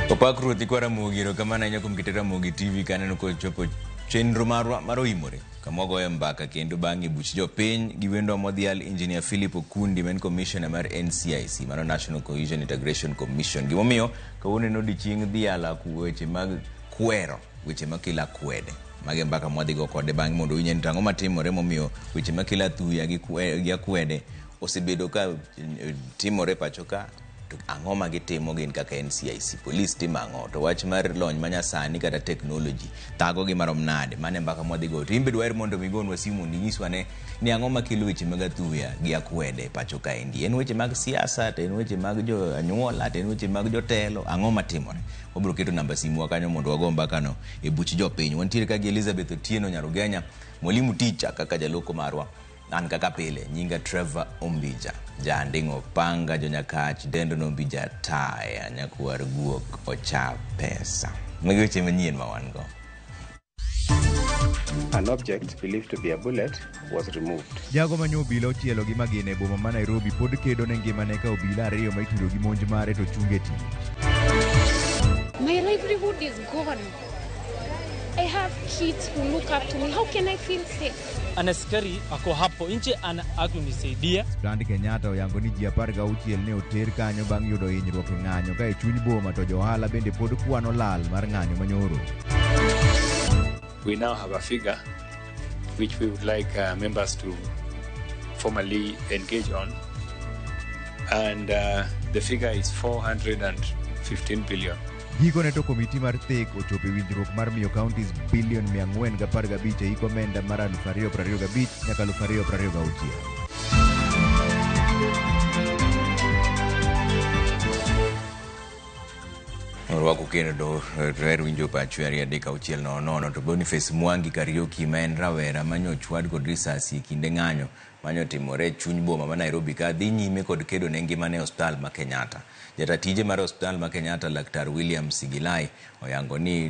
Opak ruothi kwara mogiro kamana nyakum kitera mogi TV kaneno ko chopo chenro maro imore kamogo mbaka kendo bangi buch jopiny giwendo modhial engineer Philip Okundi men commissioner mar NCIC mano National Cohesion Integration Commission gimomiyo kawuono no dichieng dhiala kuweche mag kwero weche makila kwede mage mbaka modhigo kode bangi mondo winyen tango matimore momiyo weche makila thuya gi akwede osebedo ka timore pachoka to angoma gitimo gin kaka NCIC police timo ango to wach mar lony manyasani kata technology tago gi marom nade mane mbaka modhigo timbe dwar mondo migonwa simu nyiswa ni angoma kilo weche mag athuya gi akwede pachoka endi en weche mag siasa to en weche mag jo anyuola to en weche mag jotelo angoma timore obro keto namba simu wakanyo mondo wago mbaka no e buch jopiny wantiere ka gi Elizabeth Otieno Nyarugenya mwalimu teacher kaka jaloko marwa an kaka pile nyinga Trevor Ombija jandingo panga jonyakach dendo no Ombija taya nyakuar guok ocha pesa mweche manyien mawango. An object believed to be a bullet was removed. Jago manyo obila ochielo gi magine boma ma Nairobi pod kedo ne ngimane ka obila ariyo ma itudo gi monj mare to chunge ti. My livelihood is gone. I have kids who look up to me. How can I feel safe? Anaskari ako hapo nje akunisaidia. Brand Kenyatta oyango ni ji 16 ne oter kanyo bang' yudo hinyruok e ng'anyo ka e chuny boma to johala bende pod kwano lal mar ng'anyo manyoro. We now have a figure which we would like members to formally engage on, and the figure is 415 billion. Gikone to komiti mar thek ochopo winjruok mar miyo counties bilion 415 e hiko omenda mar 2025 nyaka 2026. Orwako kendo rer winjo pacho ari adeka uchiel nono to Boniface Mwangi Kariuki ma en rawera manyo chwad kod risasi kinde ng'anyo manyo timore chuny boma ma Nairobi ka dhi nyime kod kedo ne ngimane hospital ma Kenyatta. Jatatije mar hospital ma Kenyatta Laktar William Sigilai oyango ni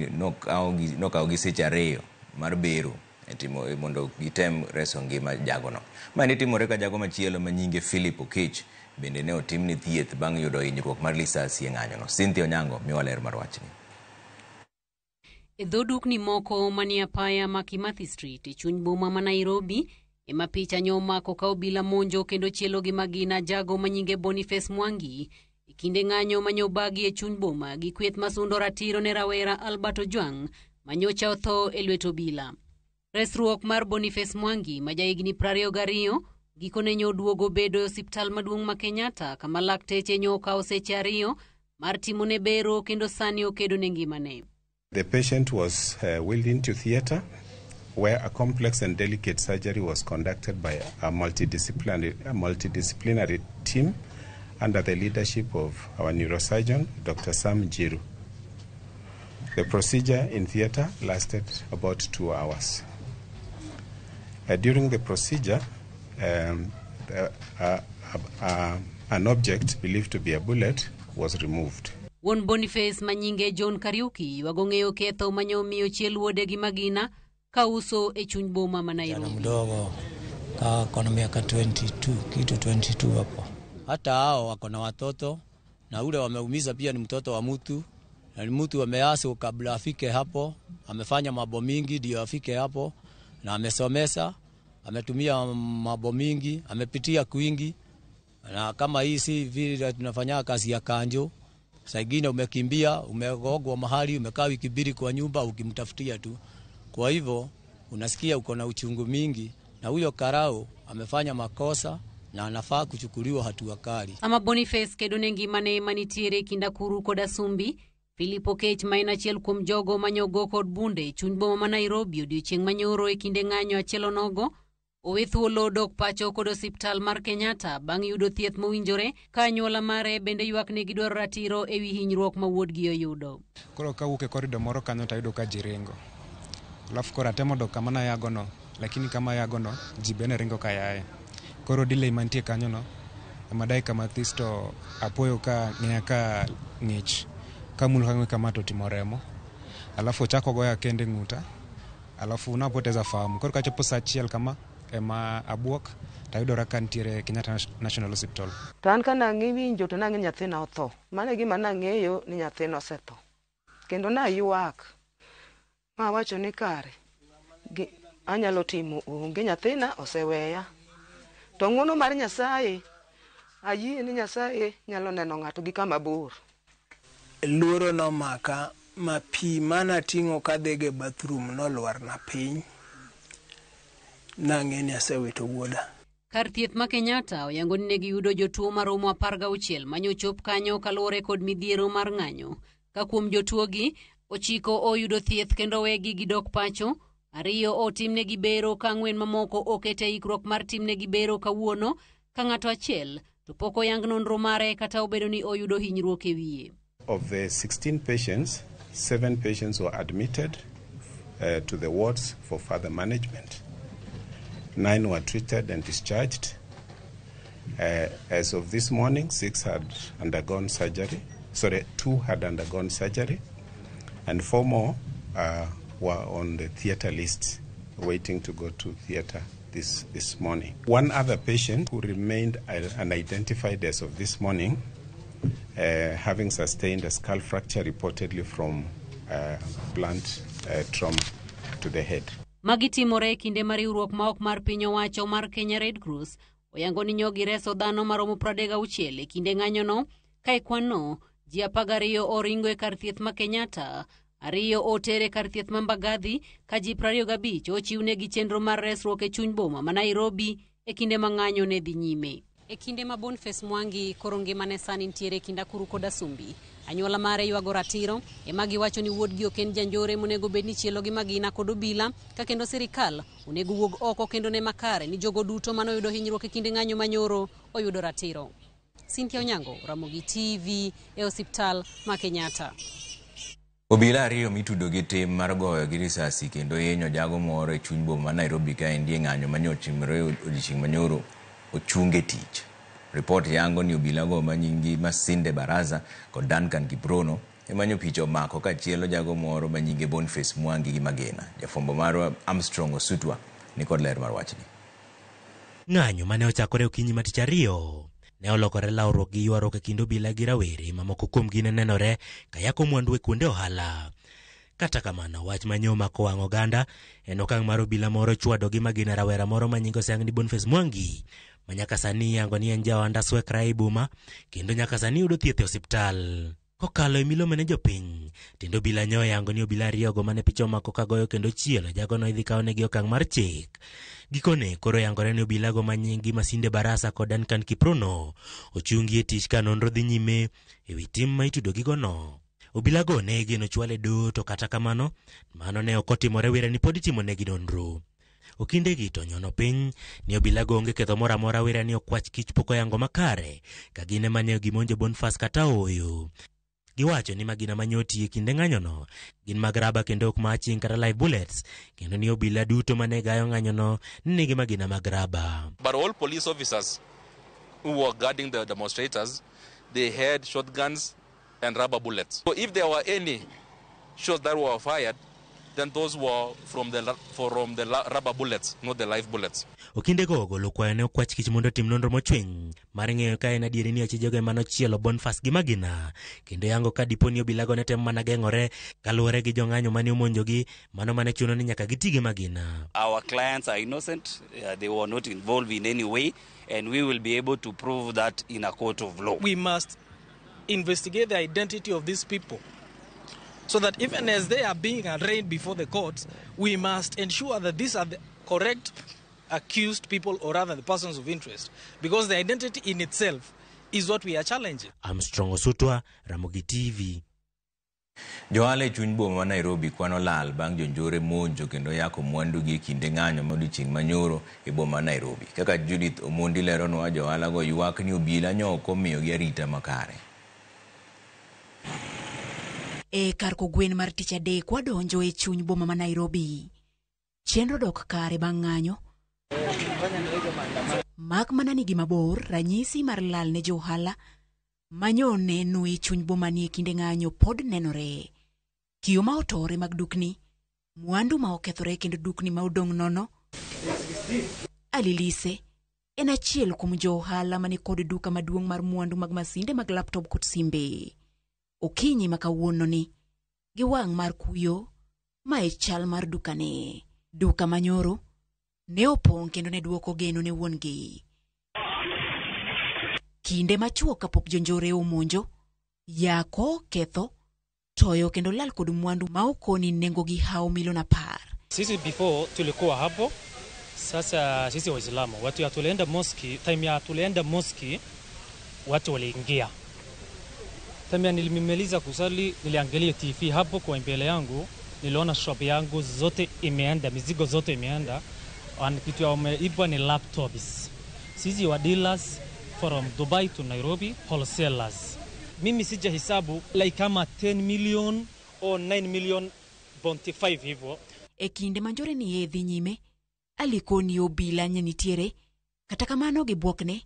nokawo gi seche ariyo mar bero etimo mondo gitem reso ngima jagono. Ma ne timore ka jago machielo ma nyinge Philip Okech bende ne otimni thieth bang' yudo hinyruok mar risasi e ng'anyono. Cynthia Onyango miwa ler mar wachni. E dhodukni moko manie apaya ma Kimathi Street e chuny boma ma Nairobi ema picha nyomako ka obila monjo kendo chielo gi magina jago manyinge Boniface Mwangi e kinde ng'anyo manyobagi e chuny boma gi kweth masundo ratiro ne rawera Albert Ojwang manyocha otho e lwet obila. Resruok mar Boniface Mwangi ma jahigni 22 gikone nyoduogo bedo e osiptal maduong' ma Kenyatta kama lakteche nyoka seche ariyo mar timone bero kendo sani okedo ne ngimane. The patient was wheeled into theater where a complex and delicate surgery was conducted by a multidisciplinary team under the leadership of our neurosurgeon, Dr. Sam Jiru. The procedure in theater lasted about 2 hours. During the procedure, an object believed to be a bullet was removed. Won Boniface manyinge John Kariuki wagong'eyo ketho manyomiyo chiel wuode gi magina ka uso e chuny boma ma Nairobi. Mdogo ka kona miaka 22 kitu 22 hapo. Hata hao wako na watoto na ule wameumiza pia ni mtoto wa mtu. Na mtu ameaso kabla afike hapo, amefanya mambo mingi ndio afike hapo na amesomesa, ametumia mambo mingi, amepitia kwingi. Na kama hii si vile tunafanya kazi ya kanjo, saa ingine umekimbia, umegogwa mahali, umekaa wiki mbili kwa nyumba ukimtafutia tu. Kwa hivyo unasikia uko na uchungu mingi na huyo karao amefanya makosa na anafaa kuchukuliwa hatua kali. Ama Boniface kedo ne ngimane manitiere kinda kuru koda sumbi. Philip Okech maina chiel kuom jogo manyogo kod bunde chuny boma ma Nairobi odiochieng' manyoro e kinde ng'anyo achielo nogo owe thuolo dok pacho kod osiptal mar Kenyatta bang' yudo thieth mowinjore ka anyuola mare bende ywak ne gidwaro ratiro e wi hinyruok ma wuodgi oyudo. Koro kawuok e korido moro kanyo tayudo ka ji ringo. Alafu kora temo dok kama nayagono, lakini kama yagono ji bende ringo ka yaye. Koro delay mantie kanyo no amadai kama thisto apoyo ka ng'eya ka ng'ich kamulo kang'we kama to timoremo. Alafu chako goya kende ng'uta. Alafu unapoteza fahamu. Koro kachopo saa 1 kama ema abuok tayudora ka ntiere Kenyatta National Hospital. To an kana ng'iwinjo to nang'e nyathina otho. Mane gima nang'eyo ni nyathina osetho. Kendo na ywak. Ma wacho ni kare. Anyalo timo onge nyathina oseweya. To ng'wono mar Nyasaye ayie ni Nyasaye nyalo neno ng'ato gi kama bor. Luoro nomaka ma pi mana ting'o kadhege bathroom nolwar na piny. Nang'e ni asewito wuoda. Kar thieth ma Kenyatta oyango ni ne giyudo jotuo maromo 16 manyochop kanyo kaluwore kod midhiero mar ng'anyo. Ka kuom jotuogi 9 oyudo thieth kendo wegi gidok pacho, 2 otimnegi bero ka 4 mamoko okete ikruok mar timnegi bero kawuono, ka ng'ato achiel to pok oyang nonro mare kata obedo ni oyudo hinyruok e wiye. Of the 16 patients, 7 patients were admitted to the wards for further management. 9 were treated and discharged. As of this morning, 6 had undergone surgery. 2 had undergone surgery, and 4 more were on the theatre list, waiting to go to theatre this morning. 1 other patient who remained unidentified as of this morning, having sustained a skull fracture reportedly from blunt trauma to the head. Magitimore kinde ma riwruok ma ok mar piny owacho mar Kenya Red Cross oyango ni nyogi reso dhano maromo 36 e kinde ng'anyono, ka e kwanno ji 12 oringo e kar thieth ma Kenyatta, 2 otere kar thieth ma Mbagathi, ka ji 25 ochiwnegi chenro mar resruok e chuny boma ma Nairobi e kinde ma ng'anyo ne dhi nyime. E kinde ma Boniface Mwangi koro ngimane sani ntiere kind Nakuru kod Asumbi, anyuola mare ywago ratiro ema giwacho ni wuodgi ok en janjore monego bed ni chielo gi magina kod obila, ka kendo sirikal onego wuog oko kendo ne makare ni jogo duto manoyudo hinyruok e kinde ng'anyo manyoro oyudo ratiro. Cynthia Onyango, Ramogi TV, e osiptal ma Kenyatta. Obila 2 mitudo gi tim mar goyo gi risasi kendo yenyo jago moro e chuny boma ma Nairobi ka endie ng'anyo manyochimore odiechieng' manyoro ochunge tich. Report yango ni obila go manyingi Masinde Baraza kod Duncan Kiprono emanyo picha omako ka chielo jago moro manyinge Boniface Mwangi gi Magena. Jafombo marwa Armstrong Osutwa ni kod ler mar wachni. Ng'anyo mane ochakore okinyi ma tich ariyo ne olokore lawruok gi ywaruok e kind obila gi rawere mamoko kuomgi ne nenore ka yako mwandu e kuonde ohala. Kata kamano, wach manyoma kowang' oganda en okang' mar obila moro chwado gi Magena rawera moro manyinge oseyang ni Boniface Mwangi, manyaka sani yango ni en jawanda swekra e boma kendo nyaka sani yudo thieth e osiptal. Kokalo e milome ne jopiny, tindo obila nyo yango ni obila 2 go mane picha omako kagoyo kendo chielo jago no idhi kawnegi okang' mar chik. Gikone koro yangore ni obila go manyingi Masinde Barasa kod Duncan Kiprono ochungi e tich ka nonro dhi nyime e wi tim ma itudo gigo no. Obila go ne geno chwale do, to kata kamano mano ne ok otimore wera ni pod itimo negi nonro. Okinde gi to nyono piny ni obila go onge ketho moro amora wera ni okwach kich poko yango makare ka gine mane gimonjo Boniface kata oyo. Giwacho ni magina manyoti e kinde ng'anyo no gin mag raba kendo ok maching kata live bullets, kendo ni obila duto mane gayo ng'anyo no nigi magina mag raba. But all police officers who were guarding the demonstrators, they had shotguns and rubber bullets. So if there were any shots that were fired, then those were from the rubber bullets, not the live bullets. Okinde go golo kwayo ne okwach kich mondo tim nonro mochwiny mar ng'eyo ka en adieri ni achijogo mano chielo Boniface gi Magena, kendo yango ka dipo ni obila go ne tem mana geng'ore kaluwore gi jong'anyo mane omonjogi, mano mane chuno ni nyaka giti gi Magena. Our clients are innocent, they were not involved in any way, and we will be able to prove that in a court of law. We must investigate the identity of these people, so that even as they are being arraigned before the courts, we must ensure that these are the correct accused people, or rather the persons of interest, because the identity in itself is what we are challenging. Armstrong Osutwa, Ramogi TV. Johala e chuny boma ma Nairobi kwano lal bang' jonjore monjo kendo yako mwandu gi kinde ng'anyo modiechieng' manyoro e boma Nairobi. Kaka Judith Omondi leronwa, johala go ywak ni obila nyoko omiyogi arita makare. E kar kogwen mar tich adek wadonjo e chuny boma ma Nairobi. Chenro dok kare bang' ng'anyo. Mak mana ni gima bor ranyisi mar lal ne johala manyo neno e chuny boma ni e kinde ng'anyo pod nenore. Kiyo ma otore mag dukni, mwandu ma okethore kendo dukni ma odong' nono. Alilise en achiel kuom jo ohala mani kod duka maduong' mar mwandu mag masinde mag laptop kod simbe. Okinyi makawuono ni gi wang' mar kuyo ma e chal mar dukane. Duka manyoro ne opong' kendo ne duoko geno ne wuongi. Kinde machuok kapok jonjore omonjo, yako, ketho, toyo kendo lal kod mwandu ma okoni nengo gi hao milioni 10. Sisi before tulikuwa hapo, sasa sisi Waislamu watu ya tulienda moski, time ya tulienda moski watu waliingia. Time ya nilimaliza kusali niliangalia TV hapo kwa mbele yangu, niliona shop yangu zote imeenda, mizigo zote imeenda. Kitu ya wameiba ni laptops. Sisi wa dealers from Dubai to Nairobi, wholesalers. Mimi sija hisabu like kama 10 million or 9 million 25 hivyo. E kinde manjore ni yedhi nyime, alikoni obila nyanitiere, kata kamano gibuokne,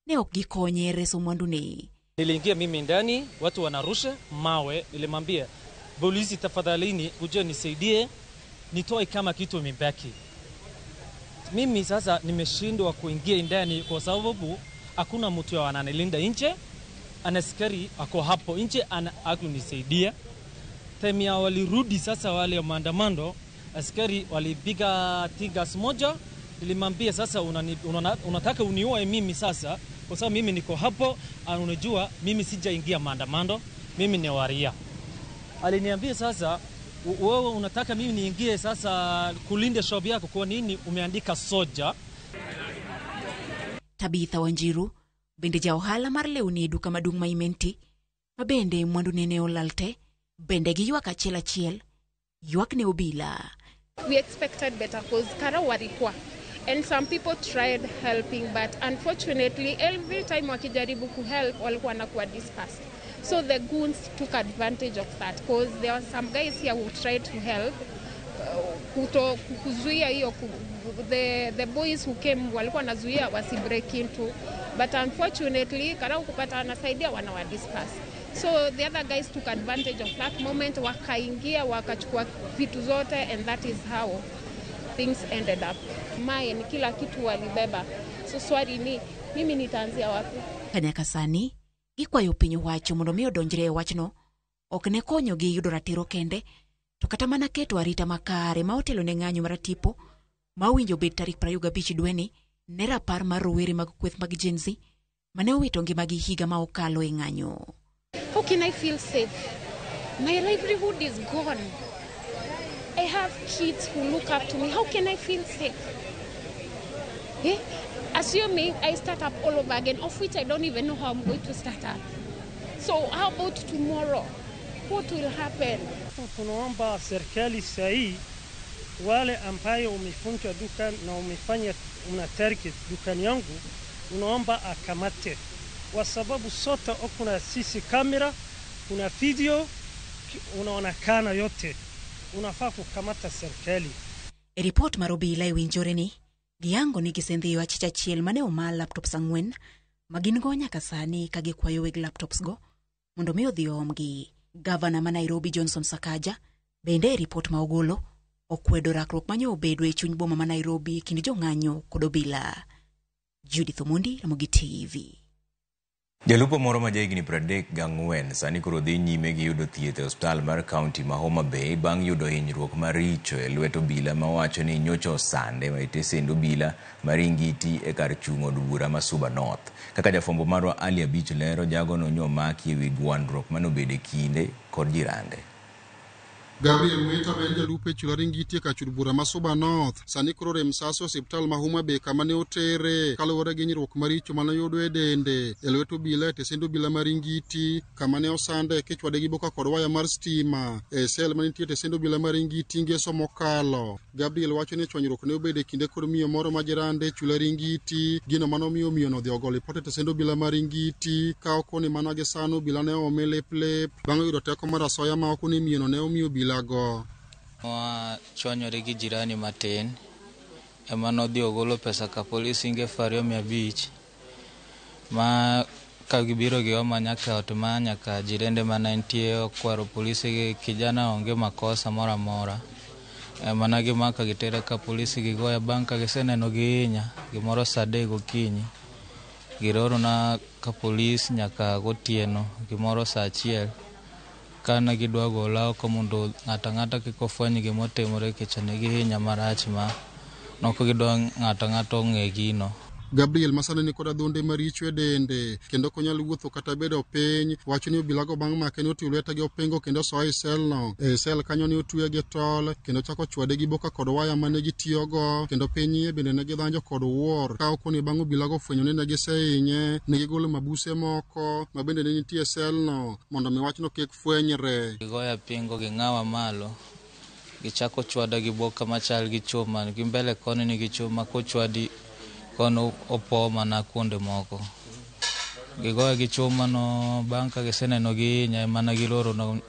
ne ok gikonye reso mwandu ne. Niliingia mimi ndani, watu wanarusha mawe, nilimwambia polisi tafadhalini kuja nisaidie, nitoe kama kitu imebaki. Mimi sasa nimeshindwa kuingia ndani kwa sababu hakuna mtu ananilinda nje. Anaskari ako hapo nje akunisaidia. Temia walirudi sasa wale maandamano, askari walipiga tigas moja. Nilimwambia sasa unataka uniue mimi sasa kwa sababu mimi niko hapo, unajua mimi sijaingia maandamano, mimi ni waria. Aliniambia sasa wewe unataka mimi niingie sasa kulinda shop yako, kwa nini umeandika soja? Tabitha Wanjiru bende ja ohala mar lewni e duka maduong' ma Imenti, mabende mwandu nene olalte, bende gi ywak achiel ywak ne obila. We expected better because kara warikwa, and some people tried helping, but unfortunately every time wakijaribu ku help walikuwa nakuwa dispersed. So the goons took advantage of that because there were some guys here who tried to help kuzuia hiyo. The boys who came walikuwa nazuia wasi break into, but unfortunately kara ukupata anasaidia wanawa disperse. So the other guys took advantage of that moment, wakaingia wakachukua vitu zote, and that is how things ended up. Ni kila kitu walibeba. So swali ni mimi nitaanzia wapi? Kanyakasani gikwayo piny owacho mondo mi odonjre e wachno ok ne konyo gi yudo ratiro kende, to kata mana keto arita makare ma otelo ne ng'anyo mar tipo ma owinjo bed tarik 25 dweni ne rapar mar rowere mag kweth mag Gen Z mane owito ngimagi higa ma okalo e ng'anyo. How can I feel safe? My livelihood is gone. I have kids who look up to me. How can I feel safe? Assuming I start up all over again, of which I don't even know how I'm going to start up. So how about tomorrow? What will happen? Tunaomba serikali sahi wale ambayo umefunga duka na umefanya unatarget dukani yangu, unaomba akamate, kwa sababu sote kuna sisi kamera, kuna video, unaonekana yote, unafaa kukamata serikali. Report marobila iwinjore ni giango ni gisendhiyo achicha chiel mane omal laptops 4 magin go nyaka sani ka gikwayo weg laptops go mondo mi odhi omgi. Gavana ma Nairobi Johnson Sakaja bende report ma ogolo okwedo rakruok manyo obedo e chuny boma ma Nairobi kind jong'anyo kod obila. Judith Omondi, Ramogi TV. Jalupo moro ma jahigni 34 sani koro dhi nyime gi yudo thieth e hospital mar kaunti ma Homa Bay bang' yudo hinyruok maricho e lwet obila ma wacho ni nyocho sande ma itesendo obila maringiti e kar chung' od bura ma Suba North. Kaka jafwambo marwa Ali Abich lero, jago no nyomaki e wi gwandruok manobede kinde kod jirande. Gabriel Mwita ben jalupe chularingiti ka chud bura ma Suba North sani koro rem sasa hospital ma Homa Bay kama ne otere kaluwore gi hinyruok maricho mane oyudo e dende e lwet obila tesendo obila maringiti kama ne osande kichwade gi boka kod waya mar stima e sel manitie tesendo obila maringiti ngeso mokalo. Gabriel wacho ni chwanyruok ne obede kinde kod miyo moro ma jirande chularingiti gino mano miyo no dhi ogolo pote tesendo obila maringiti ka okoni mano gi sano obila ne omele plep bang' yudo teko mar asoya ma okoni miyo no ne omiyo lago. Chwanyore gi jirani matin ema nodhi ogolo pesa ka polisi inge 2,500 ma ka gibiro gi oma nyaka ot ma nyaka jirende manentie okwaro polisi kijana onge makosa mora mora Mana gimaka gitera ka polisi gigoya banka giseneno gihinya gimoro saa 3 gokinyi. Giroro na ka polisi nyaka gotieno gimoro saa 1 kana gidwa gola oko mondo ng'ata kikofweny gimotimore kichane gihinya marach ma noko gidwa ng'ata ong'e gino. Gabriel Masane ni koda dhonde maricho e dende kendo konyalo wuotho kata bedo piny. Wacho ni obila go bang' make ni otiyo lweta gi opengo kendo soe sel no. E sel kanyo ni otwe gi tol kendo chako chwade gi boka kod waya mane gitiyogo kendo piny bende ne gidhanjo kod wuor. Ka okoni bang' obila go fwenyo ni ne gisehinye ne gigolo mabuse moko ma bende ne nitie sel no mondo mi wachno kik fwenyre. Gigoya pingo gi ng'awa malo gichako chwada gi boka machal gi chuma gi mbele koni ni gi chuma ko chwadi kono opo mana kuonde moko. Gigoya gi chuma no banka giseneno gihinya mana giloro no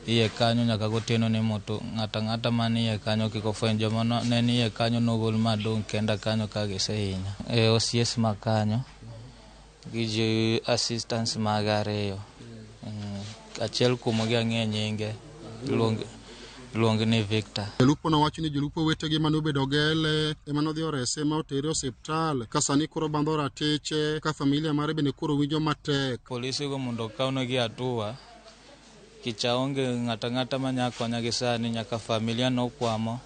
iye kanyo nyaka gotieno ni moto ng'ata mani iye kanyo kiko fweny joma ne ni iye kanyo nogol madong' kenda kanyo ka gisehinya. OCS ma kanyo gi ji assistance mag ariyo. Achiel kuom gi ang'e nyinge luong ni Victor. Jalupo na wacho ni jolupo wetegi mane obedo gele ema nodhi orese ma otere osiptal ka sani koro bandho ratiche ka familia mare bende koro winjo matek. Polisi go mondo kawnegi hatua kicha onge ng'ata manya konya gi sani nyaka familia nokwamo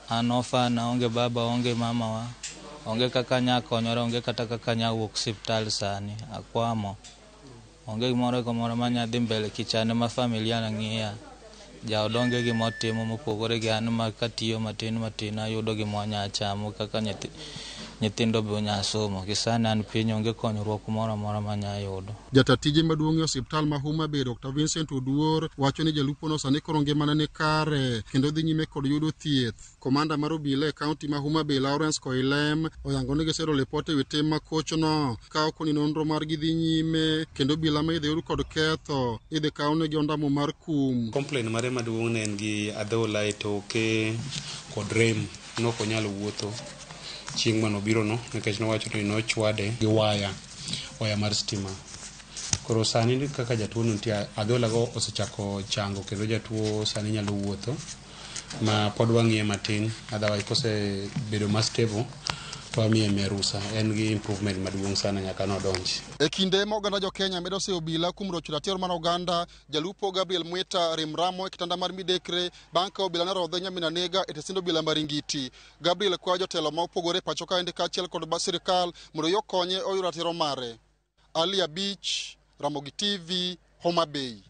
an ofana onge baba onge mama wa onge kaka nya konyore onge kata kaka nya wuok osiptal sani akwamo onge gimoro manya dhi mbele kichane ma familia na ng'iya ja odonge gi motimo mopogore gi an ma katiyo matin ayudo gi monya chamo kaka nyithindo be nya somo kisani an piny onge konyruok moro manya yudo. Jatatije maduong' e osiptal ma Homa Bay Dr. Vincent Oduor wacho ni jalupo no sani koro ngimane ni kare kendo dhi nyime kod yudo thieth. Komanda mar obila e kaunti ma Homa Bay Lawrence Koilem oyango ni gisero lipot ewi tim makochno ka okoni nonro margi dhi nyime kendo obila ma idhi yud kod ketho idhi kawnegi ondamo mar kum. Complain mare maduong' ne en gi adhola e toke kod rem nok onyalo wuotho chieng' manobiro no nikech nowacho ni nochwade gi waya mar stima. Koro sani kaka jatuo nitie adhola go osechako chango kendo jatuo sani nyalo wuotho ma pod wang'iye matin otherwise kose bedo ma stable to amiye merusa en gi improvement maduong' sana nyaka nodonji. E kinde ma oganda jo Kenya medo se obila kuom rocho ratiro mar oganda jalupo Gabriel Mwita rimramo e kitanda mar midekre banka obila ne rodhe nyamina nega e tesindo obila Maringiti. Gabriel kwa jotelo ma opogore pacho ka ende kachiel kod sirikal mondo yo konye oyud ratiro mare. Ali Abich, Ramogi TV, Homa Bay.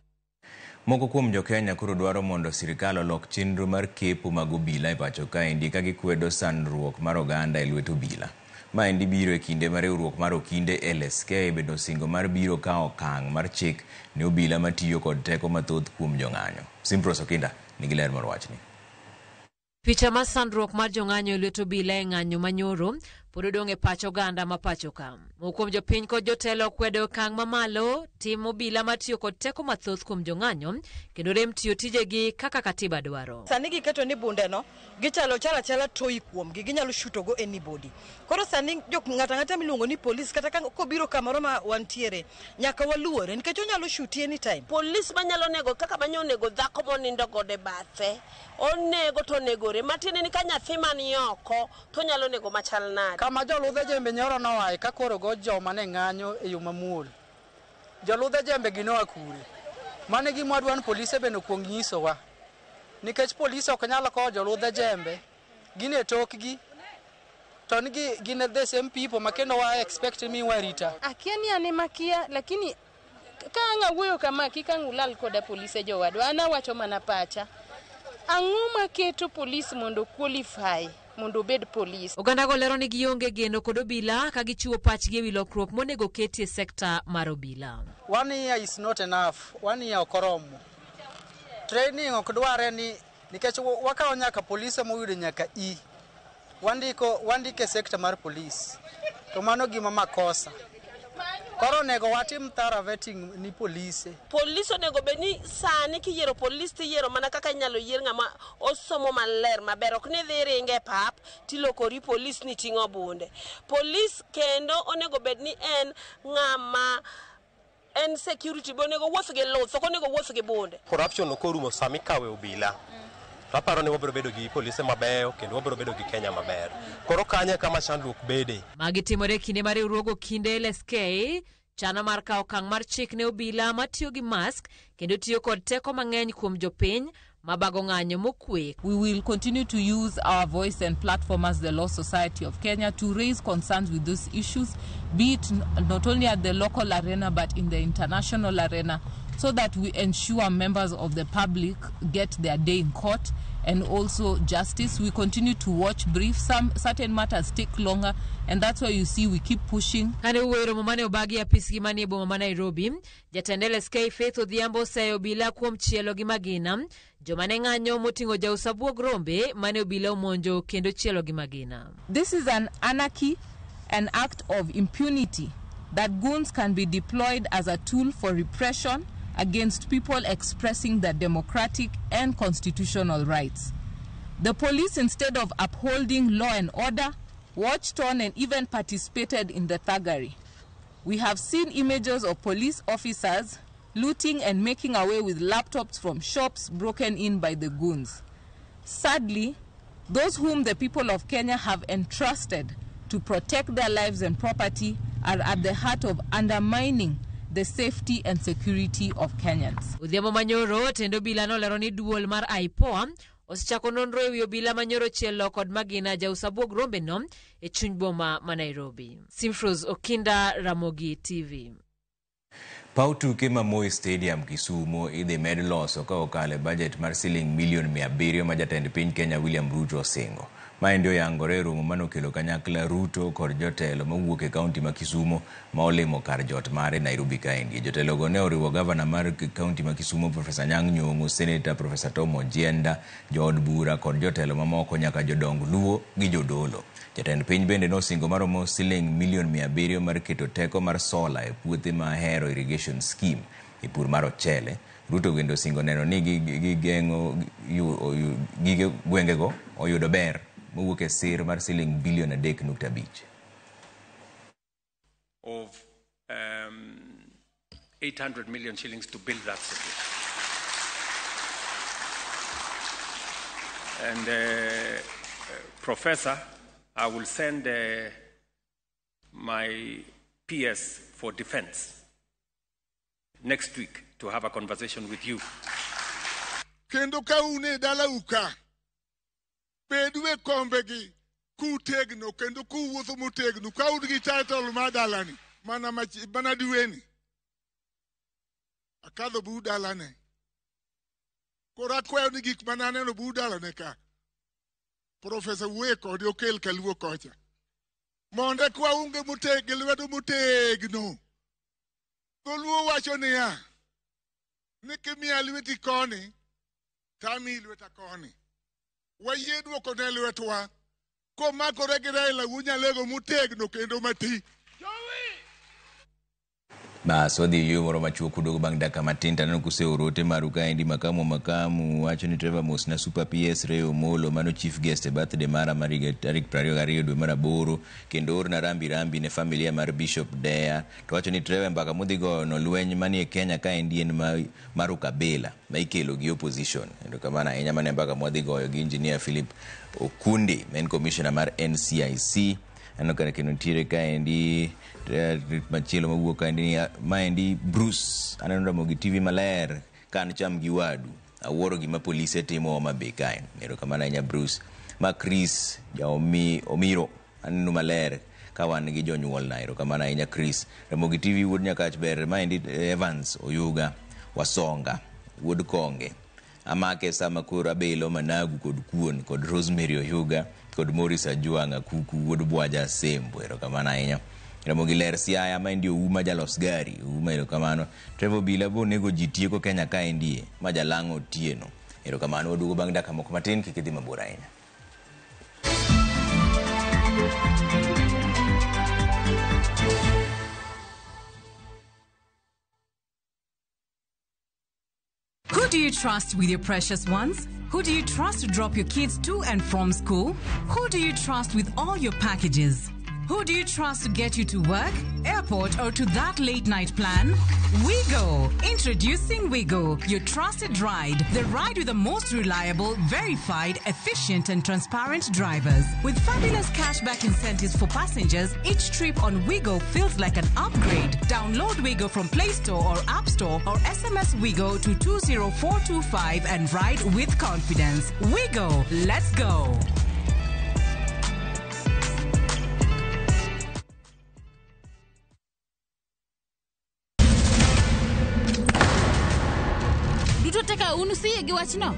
Moko kuom jo Kenya koro dwaro mondo sirikal olok chenro mar kepo mag obila e pacho ka indi ka gikwedo sandruok mar oganda e lwet obila. Ma endi biro e kinde mar riwruok mar okinde LSK bedo singo mar biro ka okang' mar chik ne obila matiyo kod teko mathoth kuom jong'anyo. Simpros Okinda nigi ler mar wachni. Picha mar sandruok mar jong'anyo e lwet obila e ng'anyo manyoro pod odong' e pacho oganda ma pacho ka. Kuom jopiny kod jotelo kwedo okang' mamalo tim obila matiyo kod teko mathoth kuom jong'anyo kendo rem tiyo tijegi kaka katiba dwaro. Sani giketo ni bunde no gichalo chala toyi kuomgi ginyalo shuto go anybody. Koro sani ng'ata miluongo ni police kata kobiro kamoro ma wantiere nyaka waluore nikech onyalo shuti anytime. Police manyalo nego kaka manyo nego dhako monindo gode bathe onego to negore matine ni ka nyathi mani oko to nyalo nego machal nade. Kama joludhe jembe nyoro nowae ka koro go joma ne ng'anyo e yo mamuol. Joludhe jembe ginoa kure. Mane gima dwan polise bende kuong nyisowa. Nikech polise ok nyalo ko joludhe jembe. Gine tokgi. To nigi gine the same people makendo wa expect me warita. Akiani ane makia lakini ka anga wuoyo kama kika ngulal koda polise jowadwa ana wacho mana pacha. Ang'o maketo polisi mondo qualify mondo bed police. Oganda go lero ni gionge geno kod obila ka gichiwo pachgi ewi lokruok monego ketie sekta mar obila. 1 year is not enough. 1 year okoromo. Training ok dware ni nikech wakawo nyaka polisi moyudo nyaka wandike sekta mar police. To mano gima makosa. Koro nego watim thorough vetting ni polise. Polisi onego beni sani kiyiero polisi tiyiero mana kaka nyalo yier ng'ama osomo maler maber ok ni dhi ringe pap tilokori polisi ni ting'o bunde. Polisi kendo onego bedni en ng'ama en security bonego wuoth gi luth ok onego wuoth gi bunde. Corruption okorumo sami kawe obila. Aparo ni wabiro bedo gi polise mabeyo kendo wabiro bedo gi Kenya maber. Koro kanye kama chandruok bede. Magi timore kinde mar riwruogo kinde LSK chano mar kawo okang' mar chik ne obila matiyo gi mask kendo tiyo kod teko mang'eny kuom jopiny mabago ng'anyo mokwe. We will continue to use our voice and platform as the Law Society of Kenya to raise concerns with those issues, be it not only at the local arena but in the international arena, so that we ensure members of the public get their day in court and also justice. We continue to watch briefs. Some certain matters take longer, and that's why you see we keep pushing. Kane uwero mamane obagi apis gi manie boma ma Nairobi, jatend LSK Faith Odhiambo oseyo obila kuom chielo gi magina jomane ng'anyo moting'o jausabuog rombe mane obila omonjo kendo chielo gi magina. This is an anarchy, an act of impunity that goons can be deployed as a tool for repression against people expressing their democratic and constitutional rights. The police, instead of upholding law and order, watched on and even participated in the thuggery. We have seen images of police officers looting and making away with laptops from shops broken in by the goons. Sadly, those whom the people of Kenya have entrusted to protect their lives and property are at the heart of undermining the safety and security of Kenyans. Odhiambo manyoro tendo obila nolero ni duol mar IPOA osechako nonro ewi obila manyoro chielo kod magina jausabuog rombe no e chuny boma ma Nairobi. Simfros Okinda, Ramogi TV. Pau tuke ma Moi Stadium Kisumu idhi med loso ka okale budget mar siling milion 700 ma jatend piny Kenya William Ruto osingo. Ma ndio yangore romo manokelo kanyakla Ruto kod jotelo mawuok e kaunti ma Kisumu ma olimo kar jot mare Nairobi kaendi. Jotelo go ne oriwo gavana mar kaunti ma Kisumu Professor Anyang' Nyong'o, Senator Professor Tom Ojienda, jood bura kod jotelo mamoko nyaka jodong Luo gi jodolo. Jatend piny bende nosingo maromo siling milion 700 mar keto teko mar sola e puothe ma Ahero Irrigation Scheme e pur mar ochele. Ruto gendo singo neno ni gigeng'o gige gwengego oyudo ber mowuok e sir mar siling bilion 3.5 of 800 million shillings to build that city. And Professor, I will send my PS for defense next week to have a conversation with you. Kendo kaune dala uka pedwe kombegi kutegno kendo kuwuotho motegno kaud gi title ma dalani mana diweni akadho bu dalane korat kwayo ni gik manane no bu dalane ka Professor Weko di okel kaluo kocha monde kwa unge motegi lwedo motegno to luo wacho niya ni kimia lweti koni tami lweta koni waye duoko ne lwetwa komakore gi Raila wunyalego motegno kendo mati Bas wadhi yo moro machuo kudogo bang' dakika matin taneno kuseorote maru kaendi makamu wacho ni Trevor Mos na Super PS Reo Molo mano chief guest e birthday mara mariga tarik 22 dwe mar 8 kendo orna rambi ne familia mar Bishop Dea to wacho ni Trevor mbaka modhigo no lweny manie Kenya kaendi en mar ukabila ma ikelo gi opposition endo kamana ahinya mane mbaka modhigo gi engineer Philip Okundi main commissioner mar NCIC ano kana kinotire kaendi machielo mawuok kaendi maendi Bruce aneno Ramogi TV maler kan cham gi wadu awuoro gima polise timo mabe kae ero kamana nya Bruce ma Chris Omiro aneno maler kawan gi jonyuol na ero kamana nya Chris Ramogi TV wuod nyakach ber maendi Evans Oyuga Wasonga wuod Konge amake sama kura belo Managu kod Kuon kod Rosemary Oyuga kod Morris Ajuanga Kuku wuod Bwaja Sembo ero kamana nya Ramogi ler Siaya ma ndio uma jalos gari uma ero kamano Trevor Bila bo nego jitieko Kenya kaendi ma jalango tieno ero kamano wadugo bang' dakika moko matin kikidhi mabor ahinya. Who do you trust with your precious ones? Who do you trust to drop your kids to and from school? Who do you trust with all your packages? Who do you trust to get you to work, airport, or to that late night plan? Wigo. Introducing Wigo, your trusted ride. The ride with the most reliable, verified, efficient, and transparent drivers. With fabulous cashback incentives for passengers, each trip on Wigo feels like an upgrade. Download Wigo from Play Store or App Store or SMS Wigo to 20425 and ride with confidence. Wigo, let's go. Teka unusie giwachno.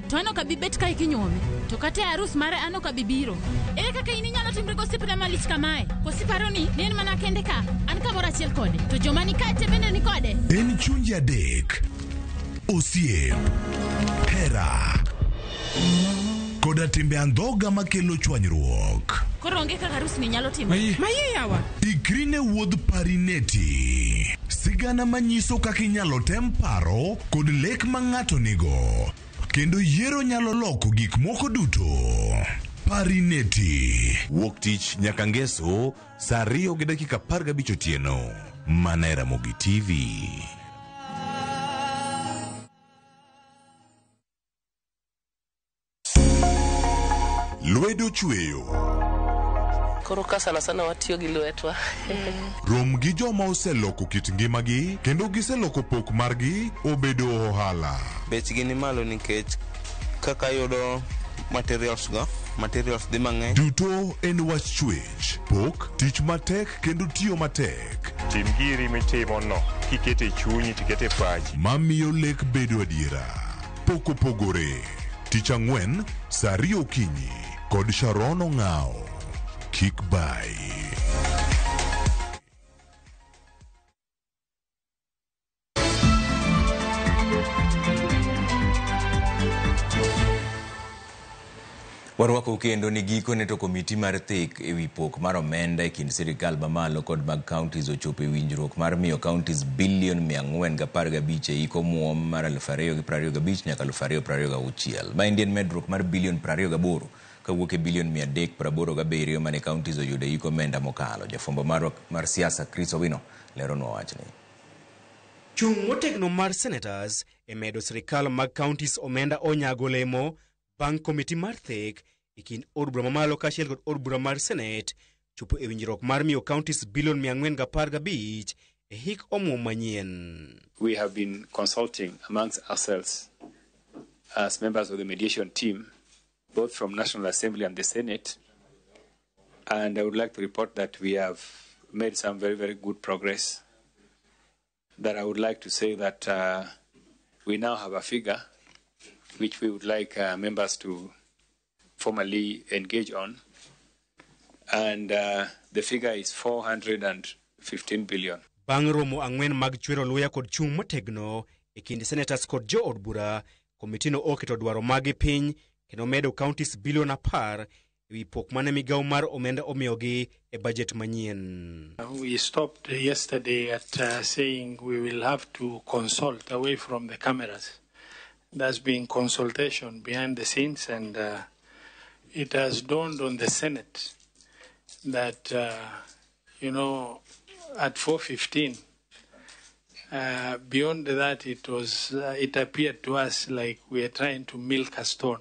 Tono kabibet kai kinyome. To kate arus mare ano kabibiro. Ere kaka ini nyalo timre gosipre malich kamae. Kosiparoni nen mana kende ka. An ka mora chiel kode. To jomani kate bende ni kode. En chunji adek. Osiep. Hera. Koda timbe andhoga makelo chwanyruok. Koronge kaka arus ni nyalo timre. Maye yawa. Ikrine wuodh Parineti. Sigana manyiso kaka inyalo tem paro kod lek ma ng'ato nigo. Kendo yiero nyalo loko gik moko duto. Parineti. Wuok tich nyaka ngeso, saa 2:15 otieno. Mana e Ramogi TV. Lwedo chweyo. Koro ka sana watiyo gi lwetwa. Rom gi joma oseloko kit ngimagi kendo giseloko pok margi obedo ohala. Bechgi ni malo nikech kaka yudo materials dhi mang'eny. Duto en wach chwech, pok, tich matek kendo tiyo matek. Tim giri mitimo no, kikete chunyi tikete pachi. Mamiyo lek bedo adiera. Pok opogore. Tich ang'wen, saa 2 okinyi kod Sharon Ong'ao. Kick by. Warwako kendo ni giko ne to komiti mar thik ewi pok mar omenda e kind sirikal mamalo kod mag counties ochopo e winjruok mar miyo counties bilion 415 e iko muom mar 2025 nyaka 2026. Maendi en medruok mar bilion 28 kawuok e bilion 387 mane counties oyudo e iko omenda mokalo. Jafwambo mar siasa Chris Owino leronwa wachni. Chung motegno mar senators e medo sirikal mag counties omenda onyago lemo bang' komiti mar thik e kind od bura mamalo kaachiel kod od bura mar senate chopo e winjruok mar miyo counties bilion 415 e hik omuom manyien. We have been consulting amongst ourselves as members of the mediation team, both from National Assembly and the Senate, and I would like to report that we have made some very, very good progress. That I would like to say that we now have a figure which we would like members to formally engage on, and the figure is 415 billion. Bang' romo ang'wen mag chwero luya kod chung motegno e kind senators kod jo od bura, komitino oketo dwaro magi piny kendo medo counties bilion 10 ewi pok mane migawo mar omenda omiyogi e budget manyien. We stopped yesterday at saying we will have to consult away from the cameras. There's been consultation behind the scenes, and it has dawned on the Senate that, at 4:15, beyond that, it appeared to us like we are trying to milk a stone.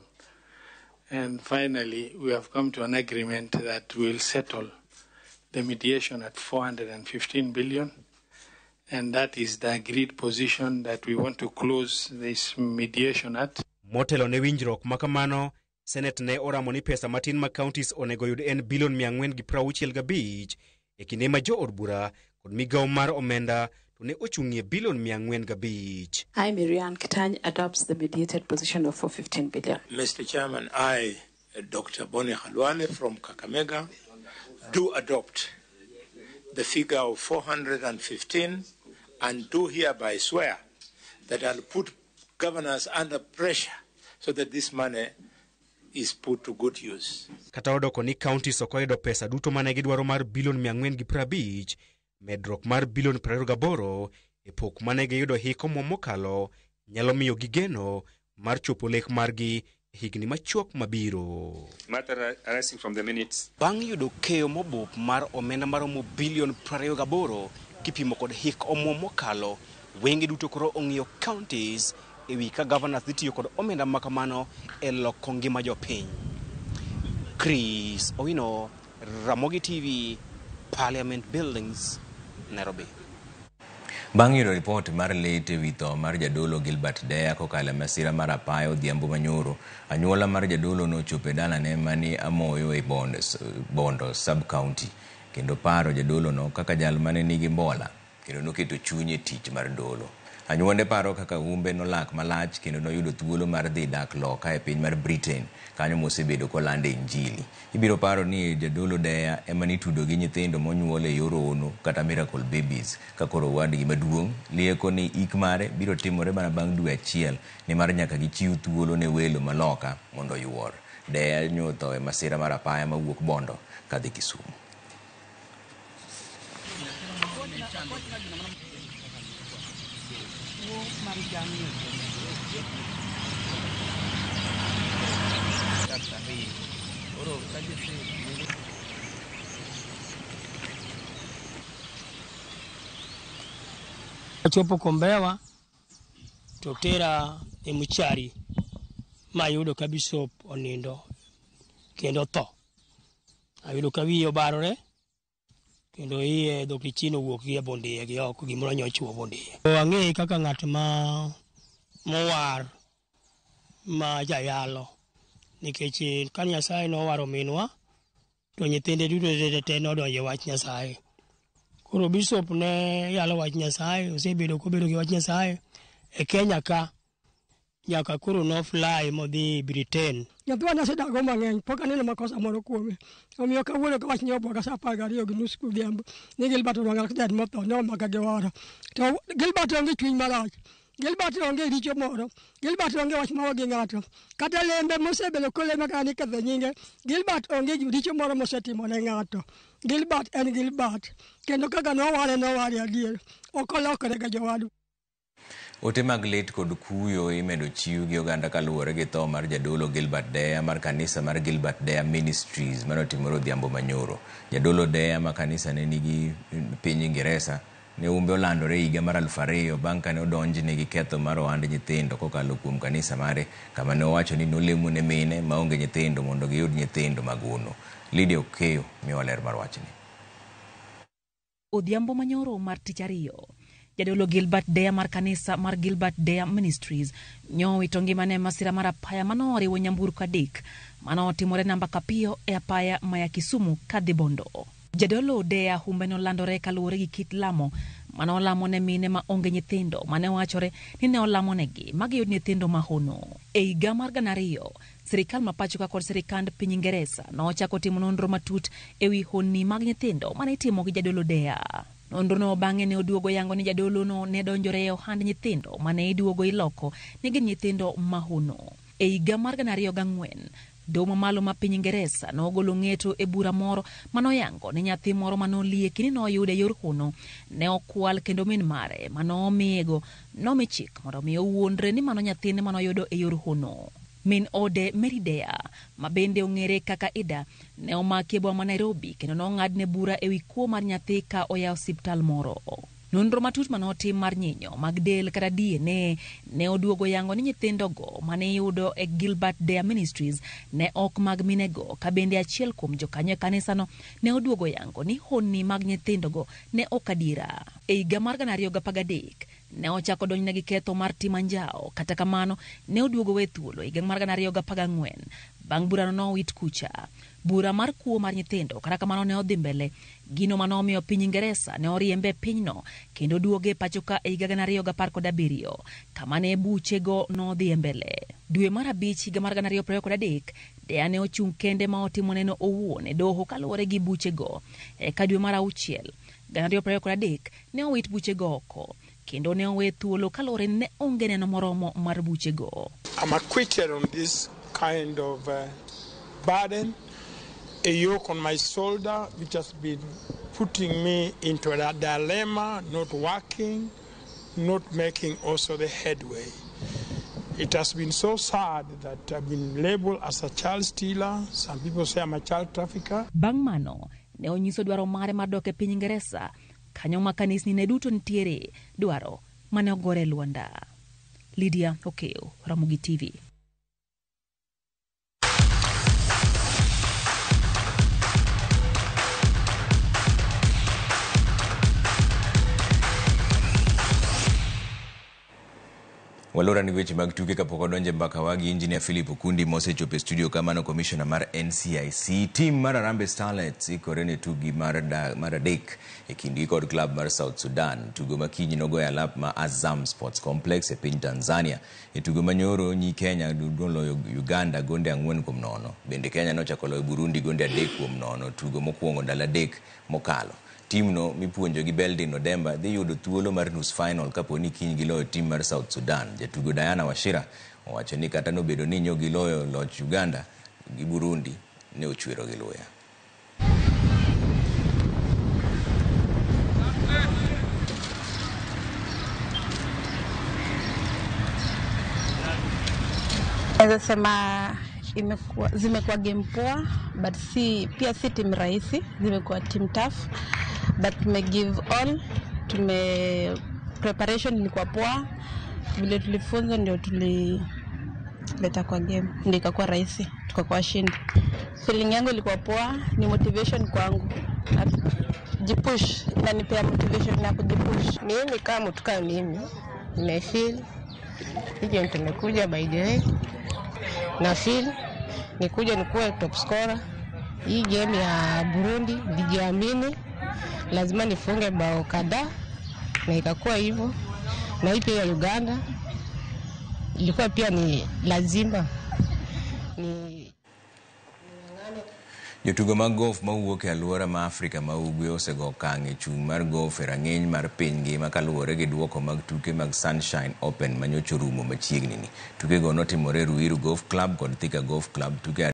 And finally, we have come to an agreement that we'll settle the mediation at 415 billion. And that is the agreed position that we want to close this mediation at. Motelo ne winjruok makamano, Senate ne oramo ni pesa matin ma counties onego yud en bilion 465 e kinde ma jo od bura kod migawo mar omenda to ne ochung'ie bilion 405. I, Marianne Kitany, adopts the mediated position of 415 billion. Mr. Chairman, I, Dr. Bonnie Khalwane from Kakamega, do adopt the figure of 415 and do hereby swear that I'll put governors under pressure so that this money is put to good use. Kata odoko ni counties okoyudo pesa duto mane gidwaro mar bilion 450, medruok mar bilion 28 e pok mane giyudo hiko mokalo nyalo miyo gigeno mar chopo lek margi higni machuok mabiro. Matter arising from the minutes. Bang' yudo keyo mobup mar omenda maromo bilion 28 kipimo kod hik omuom mokalo, wenge duto koro ong'iyo counties ewi ka governors dhi tiyo kod omenda makamano e loko ngima jopiny. Chris Owino, Ramogi TV, Parliament Buildings, Nairobi. Bang' yudo ripot mar lit ewi tho mar jadolo Gilbert Deya kokalo masira mar apaya odhiambo manyoro, anyuola mar jadolo nochopo e dalane mani Amoyo e Bondo sub-county, kendo paro jadolo no kaka jal mane nigi mbola, kendo noketo chuny e tich mar dolo. Anyuonde paro kaka umbe nolak malach kendo noyudo thuolo mar dhi dak loka e piny mar Britain, kanyo mosebedo kolande Injili. Ibiro paro ni jadolo Deya ema nitudo gi nyithindo monyuol e yor ono kata miracle babies, ka koro wadgi maduong' lieko ni ik mare biro timore mana bang' dwe achiel, ni mar nyaka gichiw thuolo ne welo maloka mondo yuor. Deya nyotho e masira mar apaya mawuok Bondo kadhi Kisumu. Chopo Kombewa to tera e Muchari mayudo ka bishop onindo kendo tho. Ayudo ka wiye obarore kendo iye dhokichino wuok gi bondiye gi oko gimoro nyochuo bondiye. Ang'e kaka ng'at mowar ma jayalo, nikech ka Nyasaye nowaro minwa to nyithinde duto te nodonjo wach Nyasaye. Koro bishop ne yalo wach Nyasaye, osebedo kobedo gi wach Nyasaye e Kenya ka nyaka koro no fly modhi Britain. Nyathwa nasedago mang'eny, pok aneno makosa moro kuome. Omiyo kawuono ka wach ni obwaga sa 12 gi nus godhiambo ni Gilbert Owang'o dad motho ne omaka gi wara. To Gilbert onge chuny marach. Gilbert onge richo moro. Gilbert onge wach moro gi ng'ato. Kata lembe mosebedo koleme ka ni ketho nyinge. Gilbert onge richo moro mosetimo ne ng'ato. Gilbert en Gilbert. Kendo kaka noware adier. Okolokore ga jowadu. Ote mag lit kod kuyo imedo chiw gi oganda kaluwore gi tho mar jadolo Gilbert Deya mar kanisa mar Gilbert Deya Ministries manotimore odhiambo manyoro. Jadolo Deya ma kanisa ne nigi piny Ingresa ne umbe olandore higa mar 2000 bang' kane odonjne gi ketho mar ohand nyithindo kokalo kuom kanisa mare, kama ne owacho ni nolemo ne mine maonge nyithindo mondo giyud nyithindo mag uno. Lydia Okeyo miyo ler mar wachni. Odhiambo manyoro mar tich ariyo, jadolo Gilbert Deya mar kanisa mar Gilbert Deya Ministries nyowito ngimane masira mar apaya manoriwo nyamburko adek manotimore namba Kapiyo e apaya maya Kisumu kadhi Bondo. Jadolo Deya humbe nolandore kaluwore gi kit lamo manolamo ne mine ma onge nyithindo mane wachore ni ne olamo negi magiyud nyithindo mahono. E higa mar 2000, sirikal mapachoka kod sirikand piny Ingresa nochako timo nonro matut ewi honni mag nyithindo mane itimo gi jadolo Deya. Nonro no bang'e ne oduogo yango ni jadolo no ne donjore e ohand nyithindo mane iduogo iloko ni gin nyithindo mahono. E higa mar 2004, doho mamalo ma piny Ingresa nogolo ng'eto e bura moro manoyango ni nyathi moro manolieki ni noyude yor hono ne okwal kendo min mare manomiego nomi chik mondo mi owuondre ni mano nyathine manoyudo e yor hono. Min ode Mary Deya, ma bende ong'ere kaka Ida, ne omaki e boma Nairobi kendo nong'adne bura ewi kuo mar nyathi ka oyawo osiptal moro. Nonro matut manotim mar nyinyo mag del kata DNA ne oduogo yango ni nyithindogo mane yudo e Gilbert Deya Ministries ne ok mag minego, ka bende achiel kuom jokanyo e kanisano ne oduogo yango ni honni mag nyithindogo ne ok adiera. E higa mar 2013 ne ochako donjne gi ketho mar timo anjao, kata kamano ne oduogo we thuolo higa mar 2014 bang' burano nowit kucha. Bura mar kuo mar nyithindo kata kamano ne odhi mbele, gino manomiyo piny Ingresa ne oriembe pinyno kendo duoge pachoka e higa 2017 kama ne buchego nodhi mbele. Dwe mar 5 higa mar 2023, Deya ne ochung' kende ma otimo neno owuon e doho kaluwore gi buchego. Ka dwe mar 6 2023 ne owit buchego oko kendo ne owe thuolo kaluwore ne onge neno moromo mar buchego. I'm acquitted on this kind of burden, a yoke on my shoulder which has been putting me into a dilemma, not working, not making also the headway. It has been so sad that I've been labeled as a child stealer. Some people say I'm a child trafficker. Bang' mano, ne onyiso dwaro mare mar dok e piny Ingresa, kanyo ma kanisni ne duto nitiere, dwaro mane ogore Luanda. Lydia Okeo, Ramogi TV. Walora ni weche mag tuke kapok odonje mbaka wagi Engineer Philip Okundi mosechopo studio kama no commissioner mar NCIC. Team mar Harambee Starlets ikore ne tugi mar adek e kindi kod club mar South Sudan. Tugo makinyi nogoyo alap ma Azam Sports Complex e piny Tanzania. E tugo manyoro nyi Kenya noloyo Uganda gonde 4-0. Bende Kenya nochako loyo Burundi gonde 3-0. Tugo mokwongo ndalo 3 mokalo. Team no mipuonjo gi Beldin Odemba dhi yudo thuolo mar nus final kapo ni kiny giloyo team mar South Sudan. Jatugo Diana Washira owacho ni kata nobedo ni nyo giloyo loch Uganda gi Burundi ne ochwero gi luya. Naweza sema zimekuwa game poa, but pia si team rahisi, zimekuwa team tough, but tume give all, preparation ilikuwa poa, vile tulifunza ndio tulileta kwa game, ndio ikakuwa rahisi, tukakuwa shindi. Feeling yangu ilikuwa poa, ni motivation kwangu, jipush, inanipea motivation na kujipush. Mimi kama mtu kama mimi, nimefeel, hivyo tumekuja by the way, na feel nikuja nikuwe top scorer. Hii game ya Burundi nijiamini, lazima nifunge bao kadhaa, na ikakuwa hivyo. Na hii pia ya Uganda ilikuwa pia ni lazima Jotugo mag golf mawuok e alwora ma Afrika ma ugwe osego okang' e chung' mar golf e rang'iny mar piny ngima kaluwore gi duoko mag tuke mag Sunshine Open manyocha orumo machiegni ni. Tukego notimore Ruiru Golf Club kod Thika Golf Club. Tuke